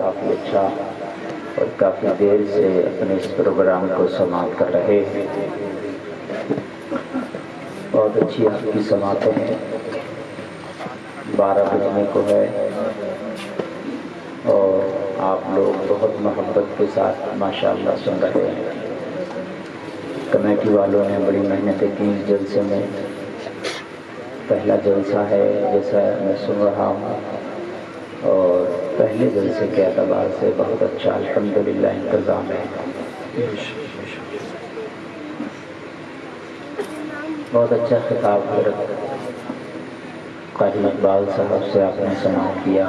کافی اچھا اور کافی دیر سے اپنے اس پروگرام کو سماعت کر رہے ہیں. بہت اچھی آپ کی سماعتیں ہیں. 12 بجنے کو ہے اور آپ لوگ بہت محبت کے ساتھ ماشاءاللہ سن رہے ہیں. کمیٹی والوں نے بڑی محنتیں کی اس جلسے میں. پہلا جلسہ ہے جیسا میں سن رہا ہوں اور پہلے جلسے کے اعتبار سے بہت اچھا الحمدللہ انتظام ہے. بہت اچھا خطاب حضرت قاری اقبال صاحب سے آپ نے سماعت کیا.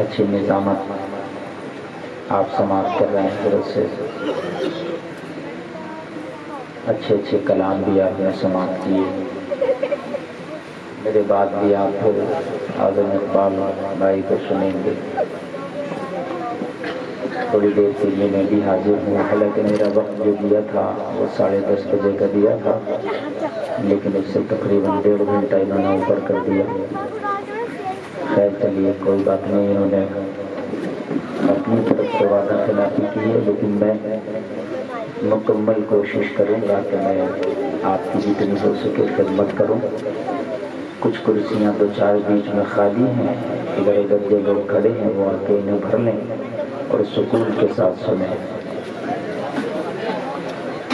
اچھی نظامت آپ سماعت کر رہے ہیں حضرت سے. اچھے اچھے کلام بھی آپ نے سماعت کیے. میرے بعد بھی آپ پھر اعظم اقبال بھائی کو سنیں گے. تھوڑی دیر کے لیے میں بھی حاضر ہوں. حالانکہ میرا وقت جو دیا تھا وہ 10:30 بجے کا دیا تھا، لیکن اس سے تقریباً 1.5 گھنٹہ انہوں نے اوپر کر دیا. خیر چلیے کوئی بات نہیں. انہوں نے اپنی طرف سے وعدہ خلافی کی ہے، لیکن میں مکمل کوشش کروں گا کہ میں آپ کی جتنی ہو سکے خدمت کروں. کچھ کرسیاں 2-4 بیچ میں خالی ہیں، ادھر ادھر جو لوگ کھڑے ہیں وہ آ کے انہیں بھر لیں اور سکون کے ساتھ سنیں.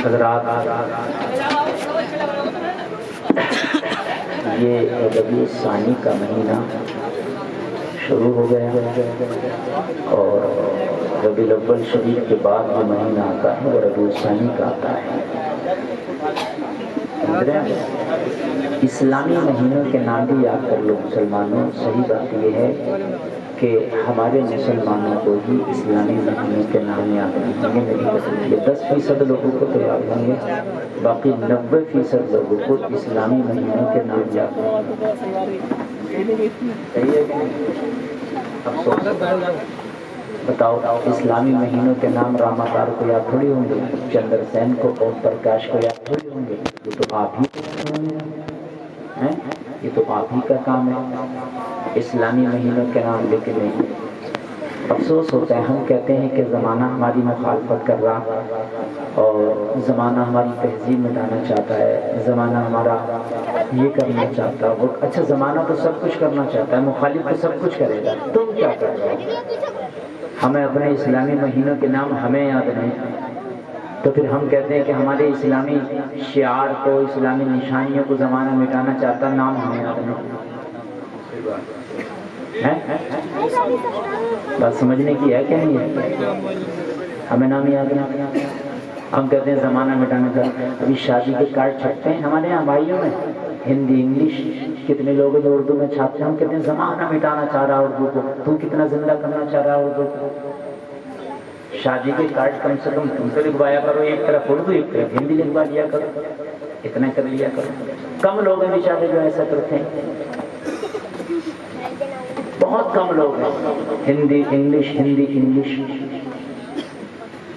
حضرات، یہ ربیع ثانی کا مہینہ شروع ہو گیا اور ربیع الاول شریف کے بعد جو مہینہ آتا ہے وہ ربیع ثانی کا آتا ہے. اسلامی مہینوں کے نام بھی یاد کر لو مسلمانوں. صحیح بات یہ ہے کہ ہمارے مسلمانوں کو ہی اسلامی مہینوں کے نام یاد نہیں ہوں گے. میری قسم یہ 10% لوگوں کو تو یاد ہوں گے، باقی 90% لوگوں کو اسلامی مہینوں کے نام یاد نہیں. صحیح ہے کہ نہیں؟ افسوس بتاؤ، اسلامی مہینوں کے نام راماتار کو یاد تھوڑی ہوں گے، چندر سین کو، اوم پرکاش کو یاد تھوڑی ہوں گے. یہ تو آپ ہی ہیں، یہ تو آپ ہی کا کام ہے اسلامی مہینوں کے نام لے کے نہیں. افسوس ہوتا ہے، ہم کہتے ہیں کہ زمانہ ہماری مخالفت کر رہا اور زمانہ ہماری تہذیب مٹانا چاہتا ہے، زمانہ ہمارا یہ کرنا چاہتا ہے. اچھا زمانہ تو سب کچھ کرنا چاہتا ہے، مخالف تو سب کچھ کرے گا، تم کیا کر رہے ہو؟ ہمیں اپنے اسلامی مہینوں کے نام ہمیں یاد نہیں، تو پھر ہم کہتے ہیں کہ ہمارے اسلامی شعار کو، اسلامی نشانیوں کو زمانہ مٹانا چاہتا، نام ہمیں یاد نہیں. بات سمجھنے کی ہے کہ نہیں ہے؟ ہمیں نام یاد نہیں، ہم کہتے ہیں زمانہ مٹانا چاہتا. ابھی شادی کے کارڈ چھپتے ہیں ہمارے یہاں بھائیوں میں، ہندی انگلش کتنے لوگ جو اردو میں چھاپتے ہیں. ہم کہتے ہیں زمانہ مٹانا چاہ رہا اردو کو، تو کتنا زندہ کرنا چاہ رہا اردو کو. شادی کے کارڈ کم سے کم تم تو لکھوایا کرو، ایک طرف اردو ایک طرف ہندی لکھوا لیا کرو، اتنا کر لیا کرو. کم لوگ ہیں بیچارے جو ایسا کرتے ہیں، بہت کم لوگ ہیں. Hindi English Hindi English.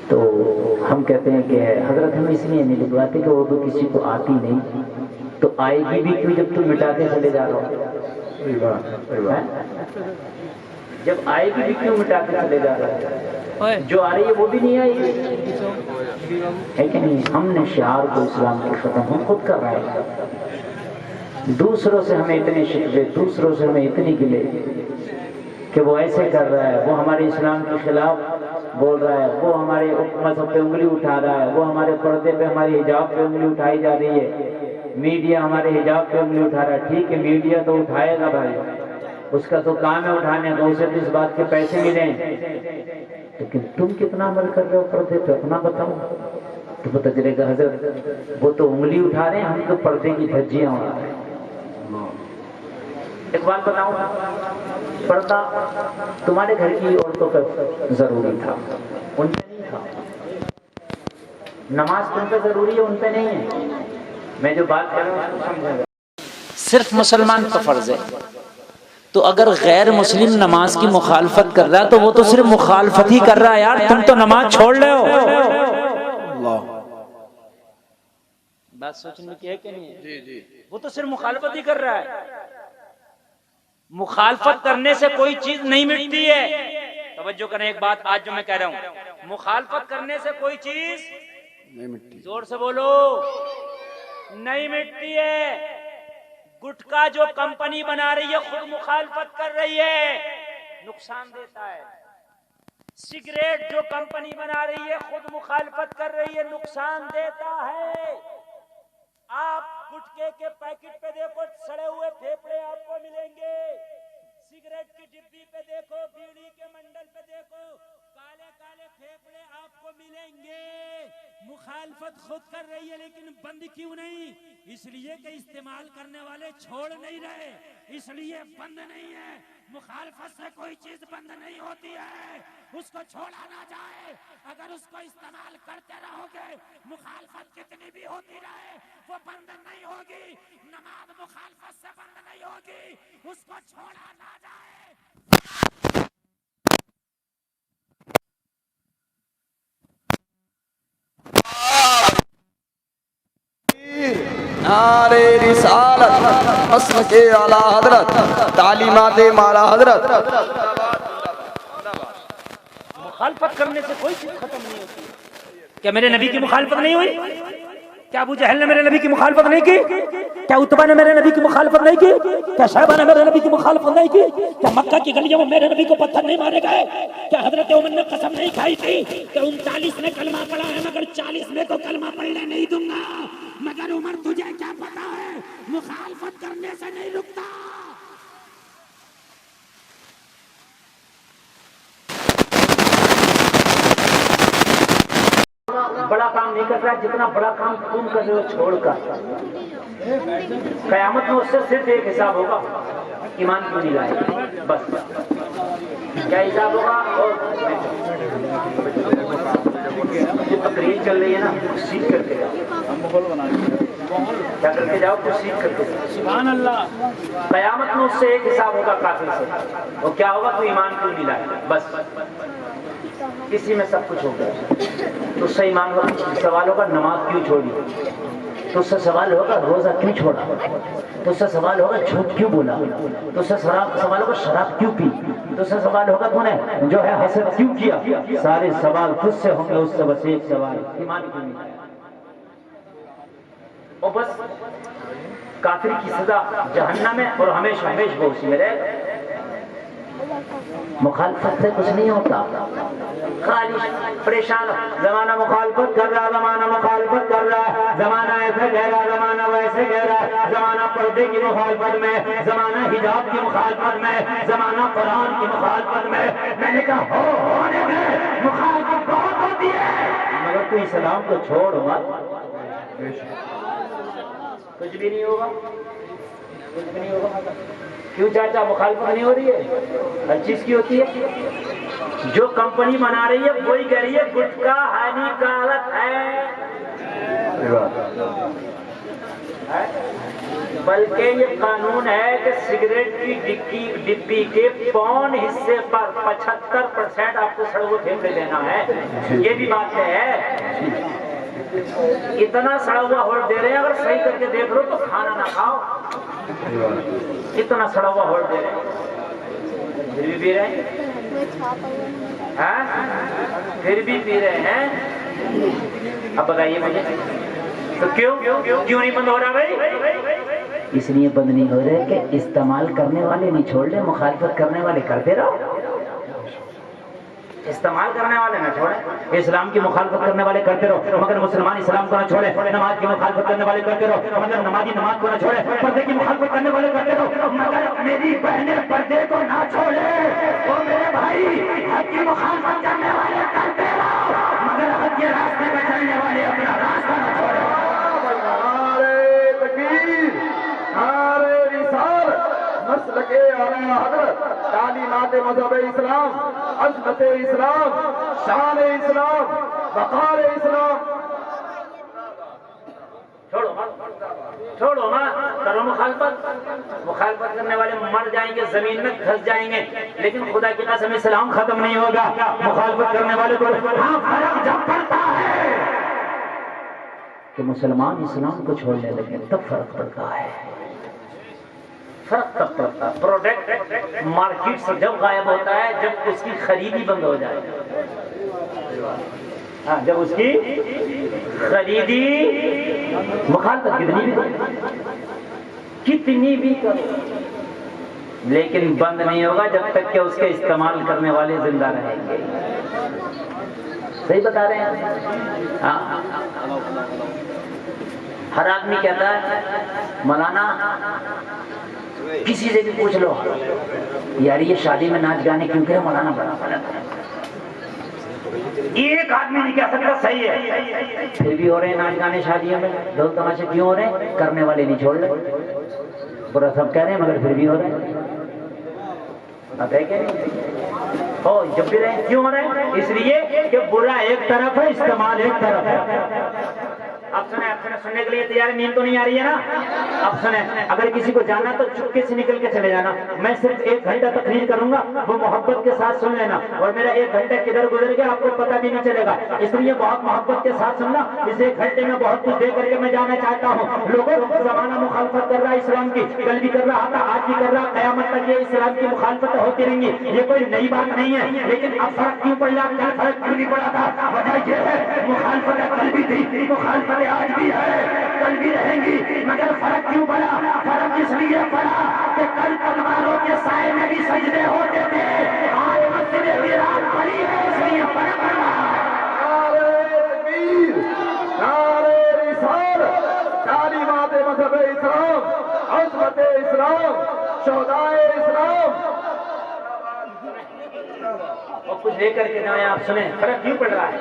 تو ہم کہتے ہیں کہ حضرت ہم اس لیے نہیں لکھواتے کہ اردو کسی کو آتی نہیں، تو آئے گی بھی کیوں جب تم مٹاتے چلے جا رہے ہو؟ جب آئے گی بھی کیوں مٹاتے چلے جا رہے ہو؟ جو آ رہی ہے وہ بھی نہیں آئی ہے کہ نہیں؟ ہم نے شعار کو اسلام کی ختم ہم خود کر رہے ہیں. دوسروں سے ہمیں اتنے شکوے، دوسروں سے ہمیں اتنی گلے کہ وہ ایسے کر رہا ہے، وہ ہمارے اسلام کے خلاف بول رہا ہے، وہ ہمارے مذہب پہ انگلی اٹھا رہا ہے، وہ ہمارے پردے پہ، ہماری حجاب پہ انگلی اٹھائی جا رہی ہے. میڈیا ہمارے حجاب پہ انگلی اٹھا رہا ہے. ٹھیک ہے میڈیا تو اٹھائے گا بھائی، اس کا تو کام ہے اٹھانے کا، اسے تو اس بات کے پیسے ملیں. لیکن تم کتنا عمل کر رہے ہو پردے پہ اپنا بتاؤ تو پتہ چلے گا. حضرت وہ تو انگلی اٹھا رہے ہیں، ہم تو پردے کی دھجیاں اڑا رہے ہیں. ایک بات بتاؤں، پردہ تمہارے گھر کی عورتوں کا ضروری تھا، ان پہ نہیں تھا. نماز تم پہ ضروری ہے، ان پہ نہیں ہے. میں جو بات کر رہا ہوں سمجھا گا. صرف مسلمان کا فرض ہے. تو اگر غیر مسلم نماز کی مخالفت کر رہا ہے تو وہ تو صرف مخالفت ہی کر رہا ہے یار، تم تو نماز چھوڑ رہے ہو. بات سوچنے کی ہے کہ نہیں؟ وہ تو صرف مخالفت ہی کر رہا ہے. مخالفت کرنے سے کوئی چیز نہیں مٹتی ہے. توجہ کریں ایک بات آج جو میں کہہ رہا ہوں, مخالفت کرنے سے کوئی چیز نہیں مٹتی. زور سے بولو نہیں مٹتی ہے. گٹکا جو کمپنی بنا رہی ہے خود مخالفت کر رہی ہے, نقصان دیتا ہے. سگریٹ جو کمپنی بنا رہی ہے خود مخالفت کر رہی ہے, نقصان دیتا ہے. آپ گٹکے کے پیکٹ پہ دیکھو سڑے ہوئے پھیپڑے آپ کو ملیں گے, سگریٹ کی ڈبی پہ دیکھو, بیڑی کے منڈل پہ دیکھو, کالے کالے پھیپڑے آپ کو ملیں گے. مخالفت خود کر رہی ہے لیکن بند کیوں نہیں؟ اس لیے کہ استعمال کرنے والے چھوڑ نہیں رہے, اس لیے بند نہیں ہے. مخالفت سے کوئی چیز بند نہیں ہوتی ہے, اس کو چھوڑا نہ جائے. اگر اس کو استعمال کرتے رہو گے مخالفت کتنی بھی ہوتی رہے وہ بند نہیں ہوگی. نماز مخالفت سے بند نہیں ہوگی, اس کو چھوڑا نہ جائے. نعرے رسالت, مسلک اعلی حضرت, تعلیمات مالا حضرت. مخالفت کرنے سے کوئی چیز ختم نہیں ہوتی. کیا میرے نبی کی مخالفت نہیں ہوئی؟ کیا ابو جہل نے میرے نبی کی مخالفت نہیں کی؟ کیا عتبہ نے میرے نبی کی مخالفت نہیں کی؟ کیا شیبہ نے میرے نبی کی مخالفت نہیں کی؟ کیا مکہ کی گلیوں میں میرے نبی کو پتھر نہیں مارے گئے؟ کیا حضرت عمر نے قسم نہیں کھائی تھی کہ 39 میں کلمہ پڑھا ہے مگر 40 میں تو کلمہ پڑھنے نہیں دوں گا؟ مگر عمر تجھے کیا پتا ہے مخالفت کرنے سے نہیں رکتا. بڑا کام نہیں کر رہا ہے جتنا بڑا کام تم کر رہے ہو چھوڑ کر. قیامت میں اس سے صرف ایک حساب ہوگا, ایمان کیوں نہیں لائے, بس. کیا حساب ہوگا؟ اور جو تقریر چل رہی ہے نا سیکھ کر کے جاؤ, کیا کر کے جاؤ, کچھ سیکھ کر کے جاؤ. سبحان اللہ. قیامت میں اس سے ایک حساب ہوگا کافر سے, وہ کیا ہوگا؟ تو ایمان کیوں نہیں لائے, بس. اسی میں سب کچھ ہوگا. تو اس سے ایمان کا سوال ہوگا نماز کیوں چھوڑی, تو اس سے سوال ہوگا روزہ کیوں چھوڑا, تو اس سے سوال ہوگا جھوٹ کیوں بولا, تو اس سے سوال ہوگا شراب کیوں پی, تو اس سے سوال ہوگا تو نے جو ہے حسد کیوں کیا. سارے سوال خود سے ہوں گے, اس سے بس ایک سوال ایمان کیوں نہیں آیا. اور بس کافر کی سزا جہنم میں اور ہمیشہ ہمیشہ وہ اسی میں رہے. مخالفت سے کچھ نہیں ہوتا, خالی پریشان. زمانہ مخالفت کر رہا, زمانہ مخالفت کر رہا, زمانہ ایسے کہہ رہا, زمانہ ویسے کہہ رہا, زمانہ پردے کی مخالفت میں, زمانہ حجاب کی مخالفت میں, زمانہ قرآن کی مخالفت میں. میں نے کہا ہونے میں مخالفت بہت ہوتی ہے مگر تو اسلام کو چھوڑ مت, کچھ بھی نہیں ہوگا, کچھ بھی نہیں ہوگا. کیوں چاچا مخالفت نہیں ہو رہی ہے؟ ہر چیز کی ہوتی ہے. جو کمپنی بنا رہی ہے وہی کہہ رہی ہے گٹکا ہانیکارک ہے, بلکہ یہ قانون ہے کہ سگریٹ کی ڈبی کے پون حصے پر 75% آپ کو سڑوے پھینکے دینا ہے. یہ بھی بات ہے. اتنا سڑا ہوا ہول دے رہے ہیں, اگر صحیح کر کے دیکھ لو تو کھانا نہ کھاؤ. اتنا سڑا ہوا ہول دے رہے ہیں, پھر بھی پی رہے ہیں, پھر بھی پی رہے ہیں. اب بتائیے مجھے تو کیوں نہیں بند ہو رہا بھائی؟ اس لیے بند نہیں ہو رہے کہ استعمال کرنے والے نہیں چھوڑ رہے, مخالفت کرنے والے کرتے رہو. استعمال کرنے والے نہ چھوڑیں, اسلام کی مخالفت کرنے والے کرتے رہو مگر مسلمان اسلام کو نہ چھوڑے. نماز کی مخالفت کرنے والے کرتے رہو مگر نمازی نماز کو نہ چھوڑے. پردے کی مخالفت کرنے والے کرتے رہو مگر میری بہنیں پردے کو نہ چھوڑے. وہ میرے بھائی حق کی مخالفت کرنے والے کرتے رہو مگر حق کے راستے پہ چلنے والے اپنا راستہ نہ چھوڑے. نعرے تکبیر, نعرے رسالت, مسلک اعلی حضرت, تعلیمات مذہب اسلام, عظمت اسلام, شان اسلام, وقار اسلام. چھوڑو ماں, کرو مخالفت. مخالفت کرنے والے مر جائیں گے, زمین میں دھس جائیں گے, لیکن خدا کی قسم اسلام ختم نہیں ہوگا. مخالفت کرنے والے کو فرق جب پڑتا ہے کہ مسلمان اسلام کو چھوڑنے لگے تب فرق پڑتا ہے. فرق تب پڑتا ہے. پروڈکٹ مارکیٹ سے جب غائب ہوتا ہے جب اس کی خریدی بند ہو جائے. ہاں جب اس کی خریدی مخالفت کتنی بھی کرو لیکن بند نہیں ہوگا جب تک کہ اس کے استعمال کرنے والے زندہ رہیں گے. صحیح بتا رہے ہیں. ہاں ہر آدمی کہتا ہے مولانا کسی سے بھی پوچھ لو یار یہ شادی میں ناچ گانے کیوں کہ مولانا بڑا غلط ہے. ایک آدمی نہیں کہہ سکتا صحیح ہے. پھر بھی ہو رہے ہیں ناچ گانے شادیوں میں. ڈھول تماشے کیوں ہو رہے ہیں؟ کرنے والے نہیں چھوڑ رہے. برا سب کہہ رہے ہیں مگر پھر بھی ہو رہے ہیں. اب ہے کہ نہیں ہو جب بھی رہے کیوں ہو رہے ہیں؟ اس لیے کہ برا ایک طرف ہے استعمال ایک طرف ہے. اب سنیں سننے کے لیے تیار. نیند تو نہیں آ رہی ہے نا؟ اب سنیں اگر کسی کو جانا تو چپکے سے نکل کے چلے جانا. میں صرف 1 گھنٹہ تقریر کروں گا وہ محبت کے ساتھ سن لینا اور میرا 1 گھنٹہ کدھر گزر گیا آپ کو پتہ بھی نہیں چلے گا. اس لیے بہت محبت کے ساتھ سننا. اس 1 گھنٹے میں بہت کچھ دے کر کے میں جانا چاہتا ہوں. لوگوں زمانہ مخالفت کر رہا ہے اسلام کی. کل بھی کر رہا تھا آج بھی کر رہا. قیامت تک یہ اسلام کی مخالفت ہوتی رہیں گی. یہ کوئی نئی بات نہیں ہے. لیکن اب فرق کیوں پڑ رہا ہے؟ فرق کیوں نہیں پڑا تھا؟ وجہ یہ ہے مخالفت کل بھی تھی مخالفت آج بھی ہے کل بھی رہیں گی. مگر فرق کیوں پڑا؟ فرق اس لیے پڑا کہ کل تلواروں کے سائے میں بھی سجدے ہوتے تھے. آج مسجد ویران پڑی ہے اس لیے فرق پڑا. نعرے رسالت تعلیمات مذہب اسلام عظمت اسلام شہدائے اسلام. اور کچھ لے کر کے جائیں. آپ سنیں فرق کیوں پڑ رہا ہے؟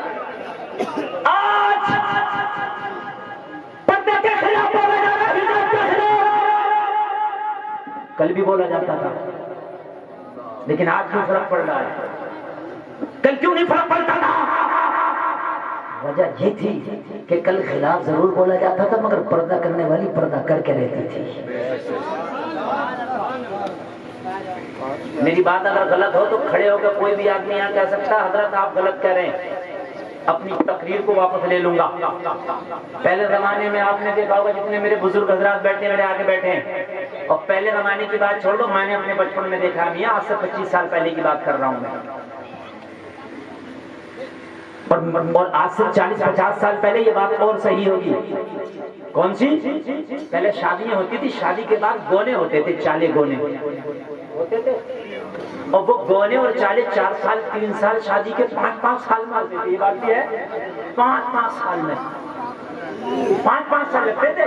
آج پردے کے خلاف بولا جا رہا ہے حجاب کے خلاف. کل بھی بولا جاتا تھا لیکن آج کیوں فرق پڑ رہا ہے؟ کل کیوں نہیں فرق پڑتا تھا؟ وجہ یہ تھی کہ کل خلاف ضرور بولا جاتا تھا مگر پردہ کرنے والی پردہ کر کے رہتی تھی. میری بات اگر غلط ہو تو کھڑے ہو کے کوئی بھی آدمی یہاں کہہ سکتا حضرت آپ غلط کہہ رہے ہیں. اپنی تقریر کو واپس لے لوں گا. پہلے زمانے میں آپ نے دیکھا ہوگا جتنے میرے بزرگ حضرات بیٹھے میرے آگے بیٹھے ہیں اور پہلے زمانے کی بات چھوڑ دو. میں نے اپنے بچپن میں دیکھا نہیں. آج سے 25 سال پہلے کی بات کر رہا ہوں میں. اور آج سے 40-50 سال پہلے یہ بات اور صحیح ہوگی. کون سی؟ پہلے شادیاں ہوتی تھی. شادی کے بعد گونے ہوتے تھے. چالے گونے ہوتے تھے اور وہ گونے اور چالے 4 سال 3 سال شادی کے 5-5 سال میں ہوتے تھے. یہ بات بھی ہے 5-5 سال میں 5-5 سال لگتے تھے.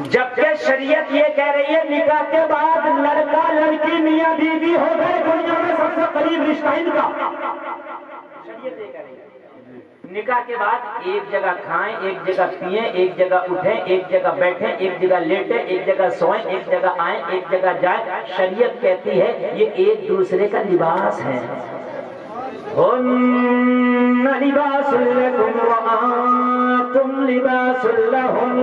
جبکہ شریعت یہ کہہ رہی ہے نکاح کے بعد لڑکا لڑکی میاں بیوی ہو گئے. دنیا میں سب سے قریب رشتہ ان کا. شریعت یہ کہہ رہی ہے نکاح کے بعد ایک جگہ کھائیں ایک جگہ پیئیں ایک جگہ اٹھیں ایک جگہ بیٹھیں ایک جگہ لیٹیں ایک جگہ سوئیں ایک جگہ آئیں ایک جگہ جائیں. شریعت کہتی ہے یہ ایک دوسرے کا لباس ہے. ہن لباس لکم وانتم لباس لہن.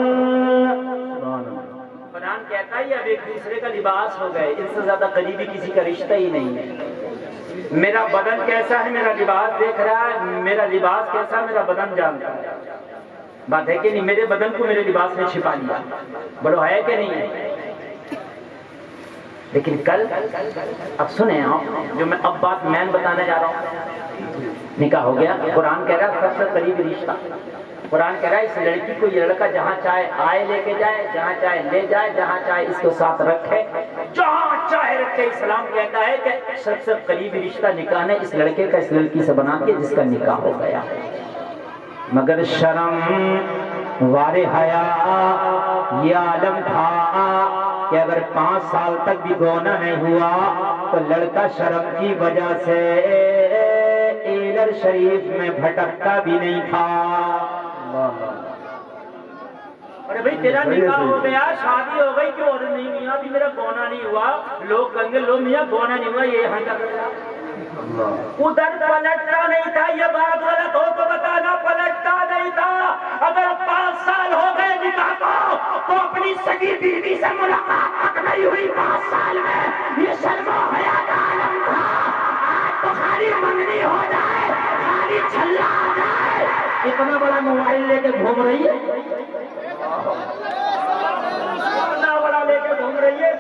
قرآن کہتا ہے یہ اب ایک دوسرے کا لباس ہو گئے. اس سے زیادہ قریبی کسی کا رشتہ ہی نہیں ہے. میرا بدن کیسا ہے میرا لباس دیکھ رہا ہے. میرا لباس کیسا میرا بدن جانتا ہے. بات ہے کہ نہیں؟ میرے بدن کو میرے لباس نے چھپا لیا. بڑو ہے کہ نہیں ہے؟ لیکن کل اب سنیں آپ جو میں اب بات مین بتانے جا رہا ہوں. نکاح ہو گیا. قرآن کہہ رہا ہے سب سے قریبی رشتہ. قرآن کہہ رہا ہے اس لڑکی کو یہ لڑکا جہاں چاہے آئے لے کے جائے جہاں چاہے لے جائے جہاں چاہے اس کو ساتھ رکھے جہاں چاہے رکھے. اسلام کہتا ہے کہ سب سے قریبی رشتہ نکاح نے اس لڑکے کا اس لڑکی سے بنا دیا جس کا نکاح ہو گیا. مگر شرم وار حیا یہ عالم تھا کہ اگر 5 سال تک بھی گونا نہیں ہوا تو لڑکا شرم کی وجہ سے ایلر شریف میں بھٹکتا بھی نہیں تھا. ارے بھائی تیرا نکاح ہو گیا شادی ہو گئی کیوں نہیں میاں ابھی میرا گونا نہیں ہوا. لوگ کہیں گے لو میاں گونا نہیں ہوا یہ یہاں کا ادھر پلٹتا نہیں تھا. یہ بات غلط ہو تو بتانا. پلٹتا نہیں تھا. اگر 5 سال ہو گئے نکاح کو تو اپنی سگی بیوی سے ملاقات تک نہیں ہوئی 5 سال میں. یہ شرم و حیا کا عالم تھا. آج تو خالی منگنی ہو جائے خالی چھلا ہو جائے. اتنا بڑا موبائل لے کے گھوم رہی ہے. اتنا بڑا لے کے گھوم رہی ہے.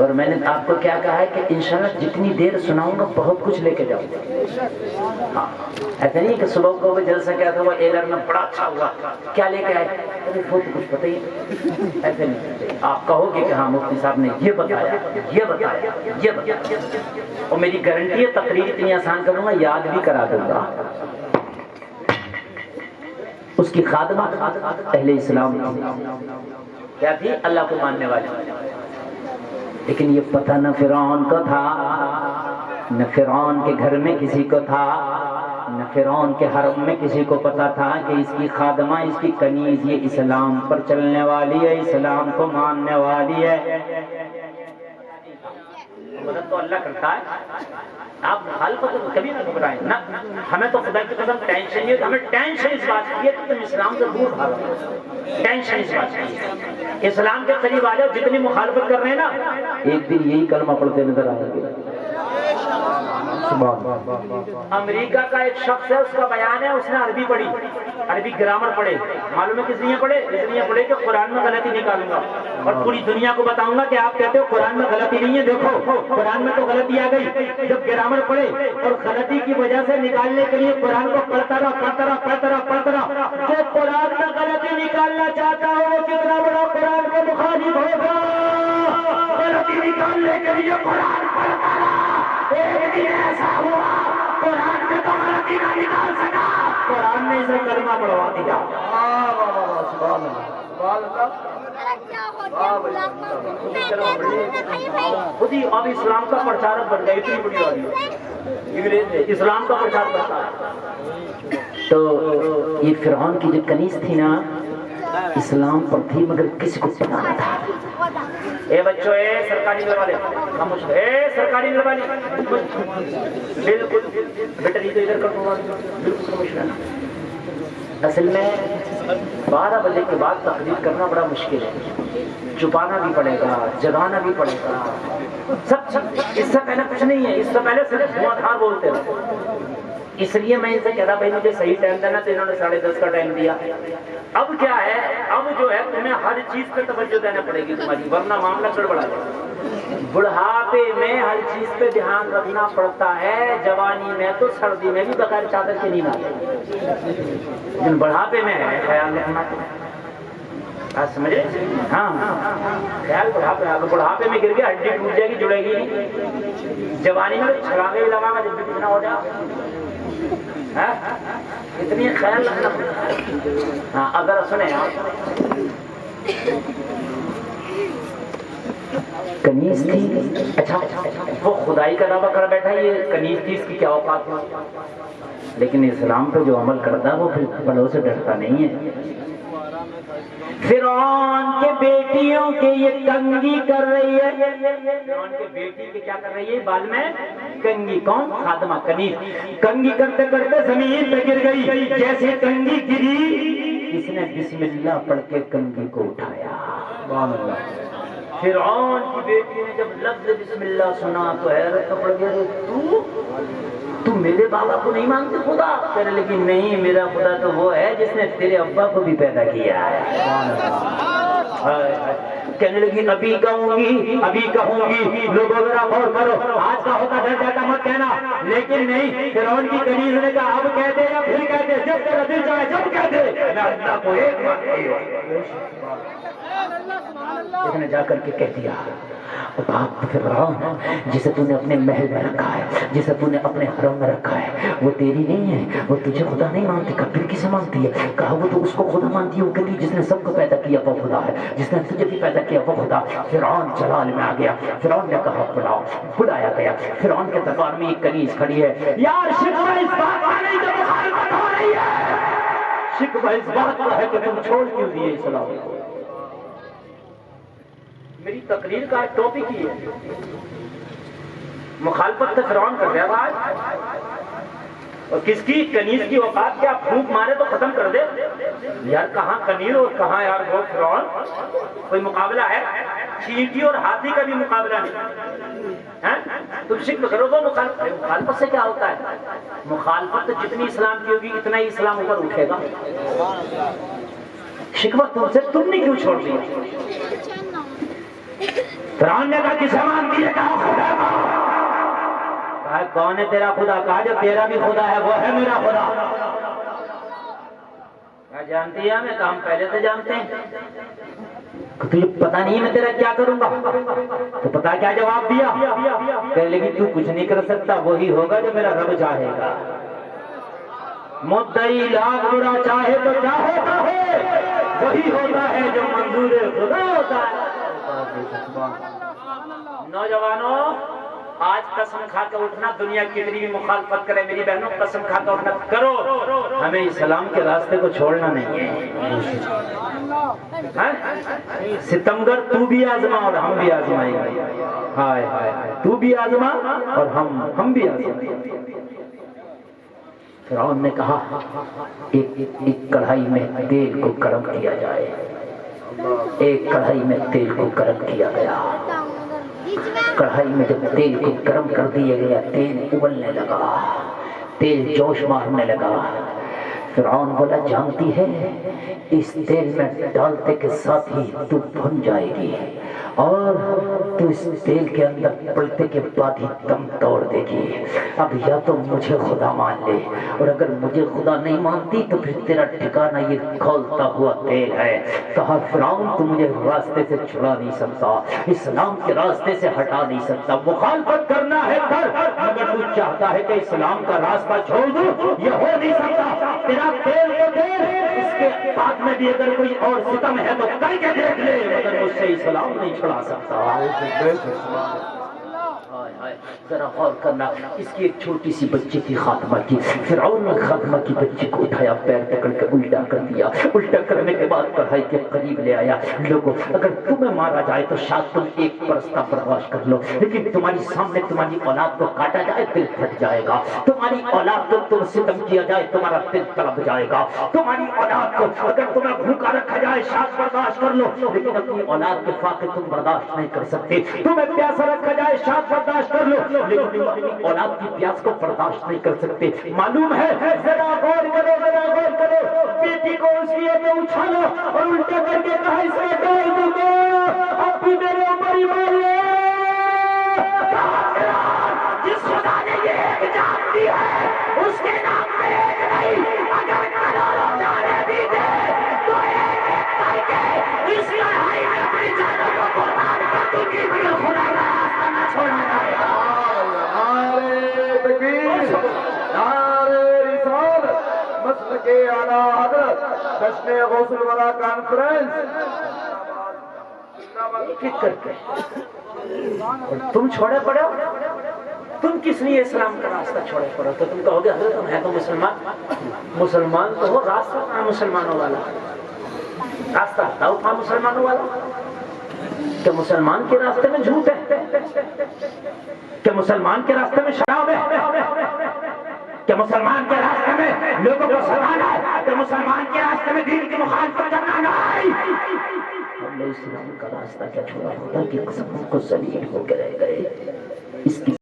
اور میں نے آپ کو کیا کہا ہے کہ انشاءاللہ جتنی دیر سناؤں گا بہت کچھ لے کے جاؤں گا. ہاں ایسا نہیں کہ صبح کو جلسہ کیا تھا وہ ایلر میں بڑا اچھا ہوا کیا لے کے آئے وہ تو کچھ پتہ ہی ایسے نہیں. آپ کہو گے کہ ہاں مفتی صاحب نے یہ بتایا یہ بتایا یہ بتایا اور میری گارنٹی ہے تقریر اتنی آسان کروں گا یاد بھی کرا دوں گا. اس کی خادمہ اہل اسلام کیا تھی اللہ کو ماننے والی لیکن یہ پتہ نہ فرعون کو تھا نہ فرعون کے گھر میں کسی کو تھا نہ فرعون کے حرم میں کسی کو پتا تھا کہ اس کی خادمہ اس کی کنیز یہ اسلام پر چلنے والی ہے اسلام کو ماننے والی ہے. مدد تو اللہ کرتا ہے آپ مخالفت کبھی نہ گھبرائیں نہ ہمیں تو خدا کی قسم ٹینشن نہیں ہے ہمیں ٹینشن اس بات کی ہے کہ تم اسلام سے دور بھاگو. ٹینشن اس بات کی ہے اسلام کے قریب آ جاؤ جتنی مخالفت کر رہے ہیں نا ایک دن یہی کلمہ پڑھتے نظر آئیں گے. امریکہ کا ایک شخص ہے اس کا بیان ہے اس نے عربی پڑھی عربی گرامر پڑھے معلوم ہے کس لیے پڑھے اس لیے پڑھے کہ قرآن میں غلطی نکالوں گا اور پوری دنیا کو بتاؤں گا کہ آپ کہتے ہو قرآن میں غلطی نہیں ہے دیکھو قرآن میں تو غلطی آ گئی. جب گرامر پڑھے اور غلطی کی وجہ سے نکالنے کے لیے قرآن کو پڑھتا رہا جو قرآن میں غلطی نکالنا چاہتا ہو وہ کتنا بڑا قرآن کے مخالف ہوگا. غلطی نکالنے کے لیے قرآن پڑھتا رہا ایک دن ایسا ہوا قرآن میں تو غلطی نہ نکال سکا قرآن نے اسے کلمہ پڑھوا دیا. خود ہی اب اسلام کا پرچارک بن گیا اتنی بڑی والی اسلام کا پرچار کرتا ہے. تو یہ فرعون کی جو کنیز تھی نا اسلام پر تھی مگر کسی کو پتا نہ تھا. اے بچوں اے سرکاری نل والے خاموش اے سرکاری نل والے بالکل بیٹری تو ادھر کر دوں بالکل خاموش رہنا. اصل میں 12 بجے کے بعد تقریر کرنا بڑا مشکل ہے چھپانا بھی پڑے گا جگانا بھی پڑے گا سب اس سے پہلے کچھ نہیں ہے اس سے پہلے صرف دھواں دھار بولتے ہو. اس لیے میں ان سے کہہ رہا بھائی مجھے صحیح ٹائم دینا تو انہوں نے 10:30 کا ٹائم دیا. اب کیا ہے اب جو ہے تمہیں ہر چیز پہ توجہ دینا پڑے گی تمہاری ورنہ معاملہ گڑبڑا جائے. بڑھاپے میں ہر چیز پہ دھیان رکھنا پڑتا ہے جوانی میں تو سردی میں بھی بغیر چادر کے نیند آتی لیکن بڑھاپے میں ہے خیال رکھنا آپ سمجھے. ہاں خیال بڑھاپے میں گر گیا ہڈی ٹوٹ جائے گی جڑے گی. جوانی میں چھلاوے بھی لگا گا جب بھی کچھ نہ ہو جائے اتنی خیال رکھنا. ہاں اگر سنیں آپ کنیز تھی اچھا وہ خدائی کا دعویٰ کر بیٹھا یہ کنیز تھی اس کی کیا اوقات ہے لیکن اسلام پہ جو عمل کرتا ہے وہ پھر بلوں سے ڈرتا نہیں ہے. فرعون کے بیٹیوں کے یہ کنگھی کر رہی ہے فرعون کے بیٹی کے کیا کر رہی ہے بال میں کنگھی کون خادمہ کنیز کنگھی کرتے کرتے زمین پہ گر گئی. جیسے کنگھی گری اس نے بسم اللہ پڑھ کے کنگھی کو اٹھایا. فرعون کی بیٹی نے جب لفظ بسم اللہ سنا تو حیرت پڑ گیا تو میرے بابا کو نہیں مانتے خدا کہنے لگی نہیں میرا خدا تو وہ ہے جس نے تیرے ابا کو بھی پیدا کیا ہے. کہنے لگی ابھی کہوں گی لوگوں ذرا غور کرو آج کا ہوتا ڈر جاتا مت کہنا لیکن نہیں فرعون کی کنیز نے کہا اب کہہ دے یا پھر کہہ دے جب تیرا دل چاہے جب کہہ دے میں اللہ کو ایک مانتی ہوں. اس نے جا کر کے کہہ دیا باپ فرعون جسے تو نے اپنے محل میں رکھا ہے جسے تو نے اپنے حرم میں رکھا ہے وہ تیری نہیں ہے وہ تجھے خدا نہیں مانتی کہا پھر کسے مانتی ہے کہا وہ تو اس کو خدا مانتی ہے وہ کہتی جس نے سب کو پیدا کیا وہ خدا ہے جس نے تجھے بھی پیدا کیا وہ خدا. فرعون جلال میں آ گیا فرعون نے کہا بلاؤ بلایا گیا. فرعون کے دربار میں ایک کنیز کھڑی ہے یار شکوہ اس بات کا نہیں جو مخالفت ہو رہی ہے شکوہ اس بات کا ہے کہ تم چھوڑ کیوں دیے اسلام کو. میری تقریر کا ٹاپک ہی ہے مخالفت سے فرعون کر دیا آج اور کس کی کنیز کی اوقات کیا پھونک مارے تو ختم کر دے یار کہاں کنیز اور کہاں یار وہ فرعون کوئی مقابلہ ہے چیٹی اور ہاتھی کا بھی مقابلہ نہیں. تم شکل کرو گے مخالفت سے کیا ہوتا ہے مخالفت جتنی اسلام کی ہوگی اتنا ہی اسلام اوپر اٹھے گا. شکوہ تم سے تم نے کیوں چھوڑ دیا فرعون نے کہا کسے مانتی ہے؟ کہا خدا کا۔ کہا کون ہے تیرا خدا؟ کہا جو تیرا بھی خدا ہے وہ ہے میرا خدا۔ کیا جانتی ہے؟ میں کام پہلے سے جانتے ہیں۔ تجھے پتا نہیں ہے میں تیرا کیا کروں گا؟ تو پتا کیا جواب دیا؟ کہ لیکن تو کچھ نہیں کر سکتا، وہی ہوگا جو میرا رب چاہے گا۔ مدعی لاکھ برا چاہے تو کیا ہوتا ہے؟ وہی ہوتا ہے جو منظور خدا ہوتا ہے۔ نوجوانوں، آج قسم کھا کے اٹھنا، دنیا کتنی بھی مخالفت کرے میری بہنوں، قسم کھا کے اٹھنا کرو، ہمیں اسلام کے راستے کو چھوڑنا نہیں ہے۔ ستمگر تو بھی آزما اور ہم بھی آزمائیں گے۔ ہائے ہائے تو بھی آزما اور ہم بھی آزمائیں گے۔ فرعون نے کہا ایک کڑھائی میں تیل کو گرم کیا جائے۔ ایک کڑھائی میں تیل کو گرم کیا گیا۔ کڑھائی میں جب تیل کو گرم کر دیا گیا، تیل ابلنے لگا، تیل جوش مارنے لگا۔ فرعون بولا جانتی ہے اس تیل میں ڈالتے کے ساتھ ہی تو بھن جائے گی اور تو اس تیل کے اندر پڑتے کے بعد ہی دم توڑ دے گی۔ اب یا تو مجھے خدا مان لے، اور اگر مجھے خدا نہیں مانتی تو پھر تیرا ٹھکانہ یہ کھولتا ہوا تیل ہے۔ کہا فرعون تو مجھے راستے سے چھڑا نہیں سکتا، اسلام کے راستے سے ہٹا نہیں سکتا۔ مخالفت کرنا ہے کر، مگر تو چاہتا ہے کہ اسلام کا راستہ چھوڑ دوں، یہ ہو نہیں سکتا۔ تیرا تیل تو دے، اس کے بعد میں بھی اگر کوئی اور ستم ہے تو کر کے دیکھ لے، مگر مجھ سے اسلام نہیں چھڑا سکتا۔ ذرا غور کرنا، اس کی ایک چھوٹی سی بچی تھی خاتمہ کی۔ فرعون نے خاتمہ کی بچی کو اٹھایا، پیر پکڑ کے الٹا کر دیا۔ الٹا کرنے کے بعد کڑھائی کے قریب لے آیا۔ لوگوں اگر تمہیں مارا جائے تو شاید تم ایک پرستہ برداشت کر لو، لیکن تمہاری سامنے تمہاری اولاد کو کاٹا جائے دل پھٹ جائے گا، تمہاری اولاد کو تم ستم کیا جائے تمہارا دل تڑپ جائے گا، تمہاری اولاد کو اگر تمہیں بھوکا رکھا جائے شاید برداشت کر لو، لیکن اپنی اولاد کے فاقے تم برداشت نہیں کر سکتے۔ تمہیں پیاسا رکھا جائے شاید برداشت کر لو، لیکن اپنی اولاد کی پیاس کو برداشت نہیں کر سکتے۔ معلوم ہے؟ ذرا غور کرو، ذرا غور کرو، بیٹی کو اس لیے میں اچھالو اور الٹا کر کے کہا اس میں ڈال دوں گا، اب بھی میرے اوپر ایمان لے۔ جس خدا نے یہ ایک جان دی ہے اس کے نام میں ایک نہیں، اگر کروڑوں جانے بھی دے تو ایک ایک کر کے اس لڑائی میں اپنی جانوں کو قربان کر دوں گی، مگر خدا کا راستہ نہ چھوڑا جائے گا۔ نعرے تکبیر، نعرے رسالت، مسلک اعلیٰ حضرت، جشن غوث الورا کانفرنس۔ ایک کر کے اور تم چھوڑے پڑے ہو، تم کس لیے اسلام کا راستہ چھوڑے پڑے ہو؟ تو تم کہو گے حضرت تم ہے تو مسلمان تو ہو، راستہ کہاں مسلمانوں والا؟ راستہ بتاؤ کہاں مسلمانوں والا؟ کہ مسلمان کے راستے میں جھوٹ ہے؟ کہ مسلمان کے راستے میں شراب ہے؟ کہ مسلمان کے راستے میں لوگوں کو سلانا ہے؟ کہ مسلمان کے راستے میں دین کی مخالفت کرنا نہیں؟ ہم نے اسلام کا راستہ کیا چھوڑا؟ خدا کی قسم کو ذلیل ہو کے رہ گئے۔ اس کی